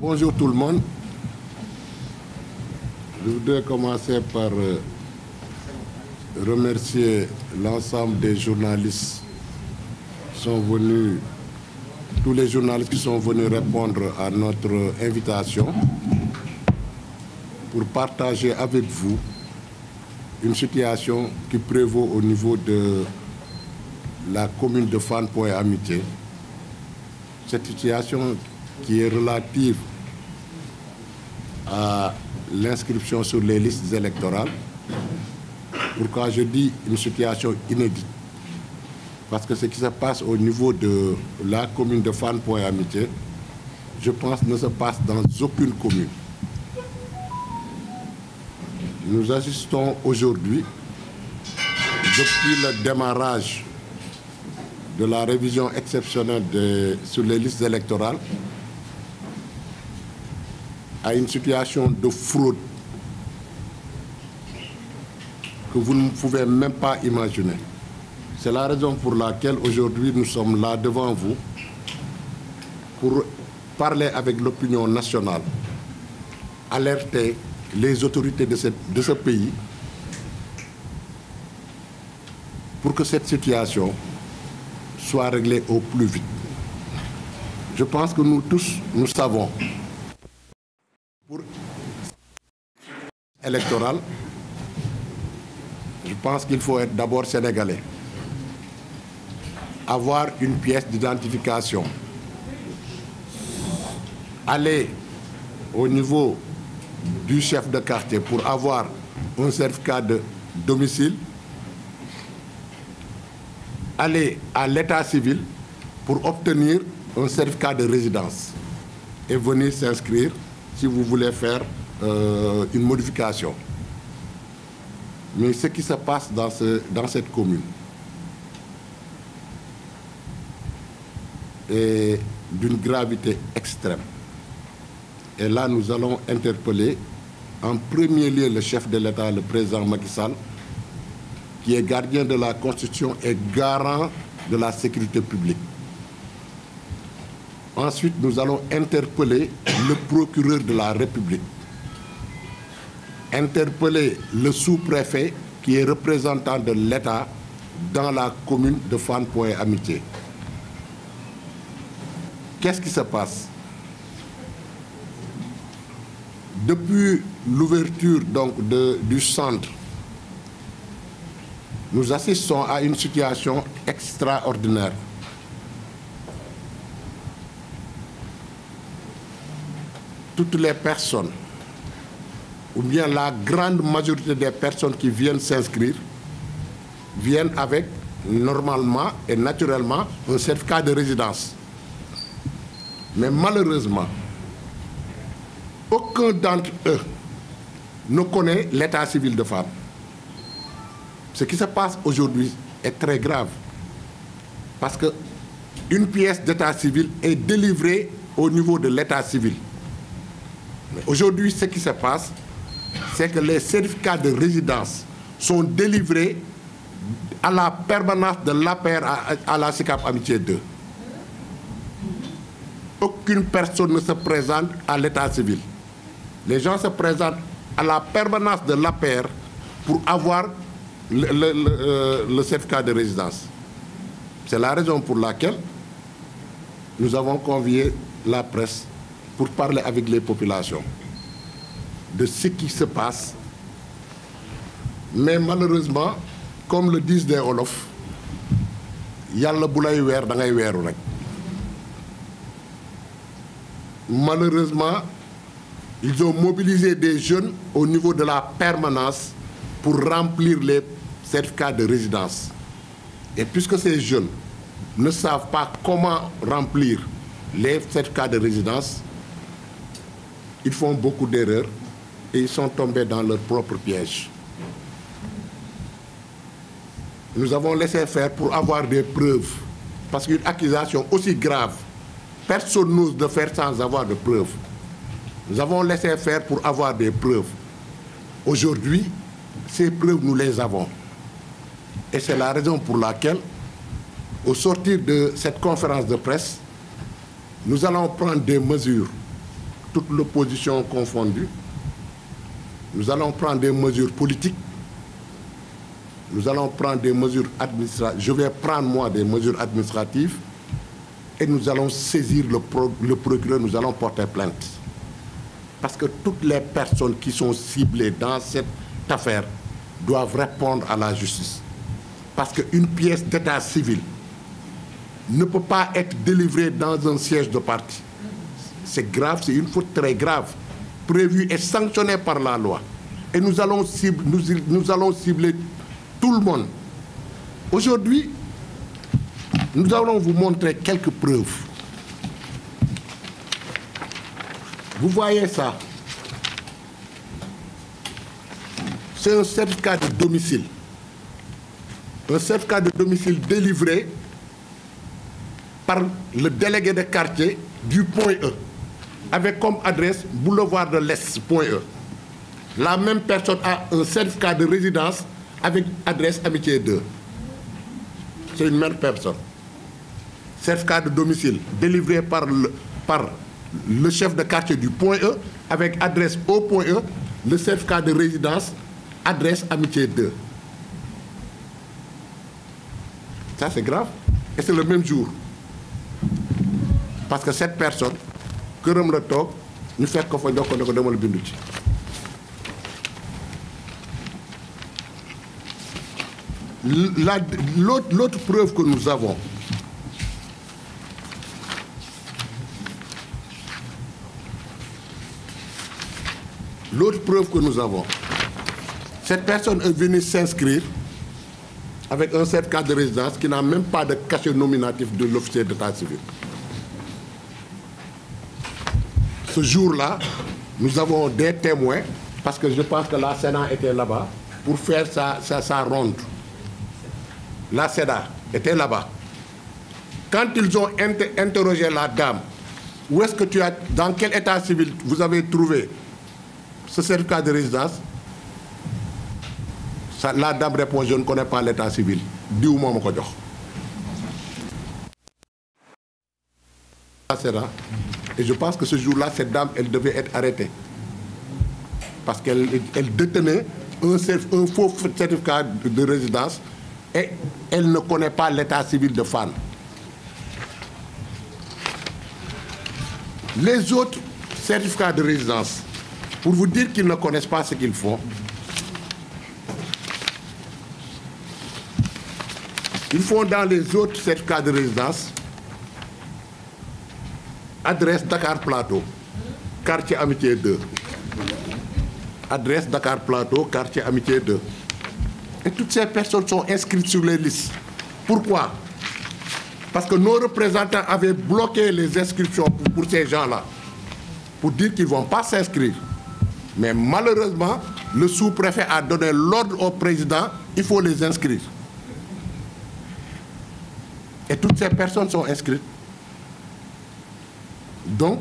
Bonjour tout le monde. Je voudrais commencer par remercier l'ensemble des journalistes qui sont venus, tous les journalistes qui sont venus répondre à notre invitation pour partager avec vous une situation qui prévaut au niveau de la commune de Fann Point E Amitié. Cette situation qui est relative à l'inscription sur les listes électorales. Pourquoi je dis une situation inédite? Parce que ce qui se passe au niveau de la commune de Fann Point E Amitié, je pense, ne se passe dans aucune commune. Nous assistons aujourd'hui, depuis le démarrage de la révision exceptionnelle sur les listes électorales, à une situation de fraude que vous ne pouvez même pas imaginer. C'est la raison pour laquelle aujourd'hui nous sommes là devant vous pour parler avec l'opinion nationale, alerter les autorités de ce pays pour que cette situation soit réglée au plus vite. Je pense que nous tous, nous savons, pour électoral, je pense qu'il faut être d'abord sénégalais, avoir une pièce d'identification, aller au niveau du chef de quartier pour avoir un certificat de domicile, aller à l'état civil pour obtenir un certificat de résidence et venir s'inscrire si vous voulez faire une modification. Mais ce qui se passe dans cette commune est d'une gravité extrême. Et là, nous allons interpeller en premier lieu le chef de l'État, le président Macky Sall, qui est gardien de la Constitution et garant de la sécurité publique. Ensuite, nous allons interpeller le procureur de la République, interpeller le sous-préfet qui est représentant de l'État dans la commune de Fann Point E Amitié. Qu'est-ce qui se passe? Depuis l'ouverture du centre, nous assistons à une situation extraordinaire. Toutes les personnes, ou bien la grande majorité des personnes qui viennent s'inscrire, viennent avec, normalement et naturellement, un certificat de résidence. Mais malheureusement, aucun d'entre eux ne connaît l'état civil de Fann. Ce qui se passe aujourd'hui est très grave. Parce qu'une pièce d'état civil est délivrée au niveau de l'état civil. Mais aujourd'hui, ce qui se passe, c'est que les certificats de résidence sont délivrés à la permanence de l'APR à la SICAP Amitié 2. Aucune personne ne se présente à l'état civil. Les gens se présentent à la permanence de l'APR pour avoir le certificat de résidence. C'est la raison pour laquelle nous avons convié la presse pour parler avec les populations de ce qui se passe. Mais malheureusement, comme le disent des Wolof, Yalla bu lay weer da ngay weeru rek. Malheureusement, ils ont mobilisé des jeunes au niveau de la permanence pour remplir les certificats de résidence. Et puisque ces jeunes ne savent pas comment remplir les certificats de résidence, ils font beaucoup d'erreurs et ils sont tombés dans leur propre piège. Nous avons laissé faire pour avoir des preuves. Parce qu'une accusation aussi grave, personne n'ose de faire sans avoir de preuves. Nous avons laissé faire pour avoir des preuves. Aujourd'hui, ces preuves, nous les avons. Et c'est la raison pour laquelle, au sortir de cette conférence de presse, nous allons prendre des mesures toute l'opposition confondue, nous allons prendre des mesures politiques, nous allons prendre des mesures administratives, je vais prendre moi des mesures administratives et nous allons saisir le procureur, nous allons porter plainte. Parce que toutes les personnes qui sont ciblées dans cette affaire doivent répondre à la justice. Parce qu'une pièce d'état civil ne peut pas être délivrée dans un siège de parti. C'est grave, c'est une faute très grave, prévue et sanctionnée par la loi. Et nous allons cibler tout le monde. Aujourd'hui, nous allons vous montrer quelques preuves. Vous voyez ça? C'est un certificat de domicile. Un certificat de domicile délivré par le délégué de quartier du point E, avec comme adresse boulevard de l'Est, point E. La même personne a un certificat de résidence avec adresse Amitié 2. C'est une même personne. Certificat de domicile délivré par le chef de quartier du point E avec adresse au point E, le certificat de résidence, adresse Amitié 2. Ça, c'est grave. Et c'est le même jour. Parce que cette personne, këram la toog, ñu fekk ko fa jox ko ne ko demal bindu ci. L'autre preuve que nous avons, cette personne est venue s'inscrire avec un certificat de résidence qui n'a même pas de cachet nominatif de l'officier d'état civil. Ce jour-là, nous avons des témoins, parce que je pense que la Sénat était là-bas pour faire sa ronde. La SEDA était là-bas. Quand ils ont interrogé la dame, où est-ce que dans quel état civil vous avez trouvé ce certificat de résidence? La dame répond, je ne connais pas l'état civil. Diou moo ma ko jox. La SEDA. Et je pense que ce jour-là, cette dame, elle devait être arrêtée. Parce qu'elle détenait un faux certificat de résidence et elle ne connaît pas l'état civil de Fann. Les autres certificats de résidence, pour vous dire qu'ils ne connaissent pas ce qu'ils font, ils font dans les autres certificats de résidence adresse Dakar Plateau, quartier Amitié 2. Adresse Dakar Plateau, quartier Amitié 2. Et toutes ces personnes sont inscrites sur les listes. Pourquoi? Parce que nos représentants avaient bloqué les inscriptions pour ces gens-là, pour dire qu'ils ne vont pas s'inscrire. Mais malheureusement, le sous-préfet a donné l'ordre au président, il faut les inscrire. Et toutes ces personnes sont inscrites. Donc,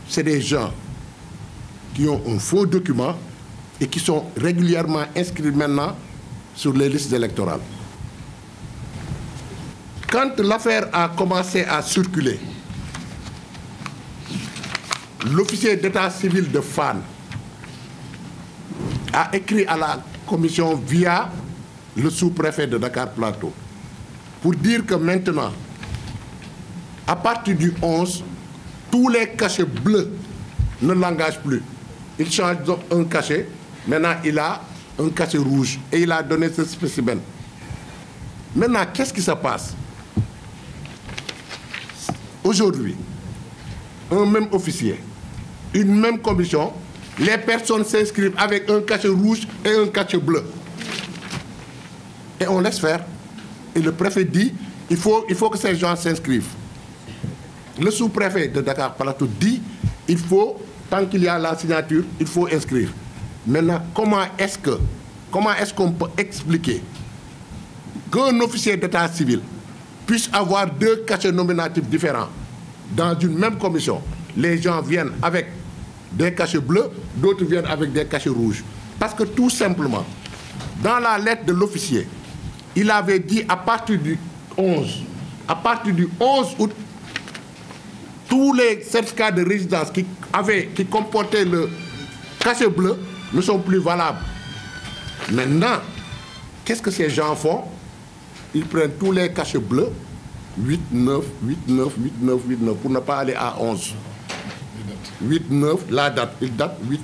c'est des gens qui ont un faux document et qui sont régulièrement inscrits maintenant sur les listes électorales. Quand l'affaire a commencé à circuler, l'officier d'état civil de Fann a écrit à la commission via le sous-préfet de Dakar Plateau pour dire que maintenant, à partir du 11, tous les cachets bleus ne l'engagent plus. Il change donc un cachet, maintenant il a un cachet rouge et il a donné ce spécimen. Maintenant, qu'est-ce qui se passe? Aujourd'hui, un même officier, une même commission, les personnes s'inscrivent avec un cachet rouge et un cachet bleu. Et on laisse faire. Et le préfet dit, il faut que ces gens s'inscrivent. Le sous-préfet de Dakar Plateau dit, il faut, tant qu'il y a la signature, il faut inscrire. Maintenant, comment est-ce qu'on peut expliquer qu'un officier d'état civil puisse avoir deux cachets nominatifs différents dans une même commission? Les gens viennent avec des cachets bleus, d'autres viennent avec des cachets rouges. Parce que tout simplement, dans la lettre de l'officier, il avait dit à partir du 11 août, tous les certificats de résidence qui comportaient le cachet bleu ne sont plus valables. Maintenant, qu'est-ce que ces gens font? Ils prennent tous les cachets bleus, 8, 9, 8, 9, 8, 9, 8, 9, pour ne pas aller à 11. 8, 9, la date, il date 8,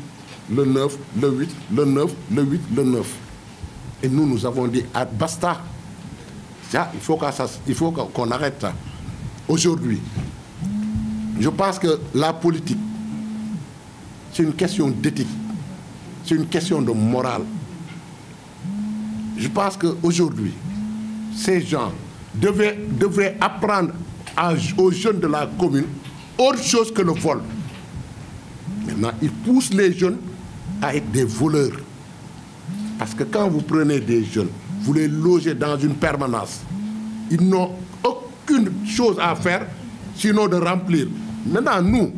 le 9, le 8, le 9, le 8, le 9. Et nous avons dit, ah, basta. Ça, il faut qu'on arrête ça. Aujourd'hui, je pense que la politique, c'est une question d'éthique, c'est une question de morale. Je pense qu'aujourd'hui, ces gens devraient apprendre aux jeunes de la commune autre chose que le vol. Maintenant, ils poussent les jeunes à être des voleurs. Parce que quand vous prenez des jeunes, vous les logez dans une permanence, ils n'ont aucune chose à faire sinon de remplir. Maintenant, nous,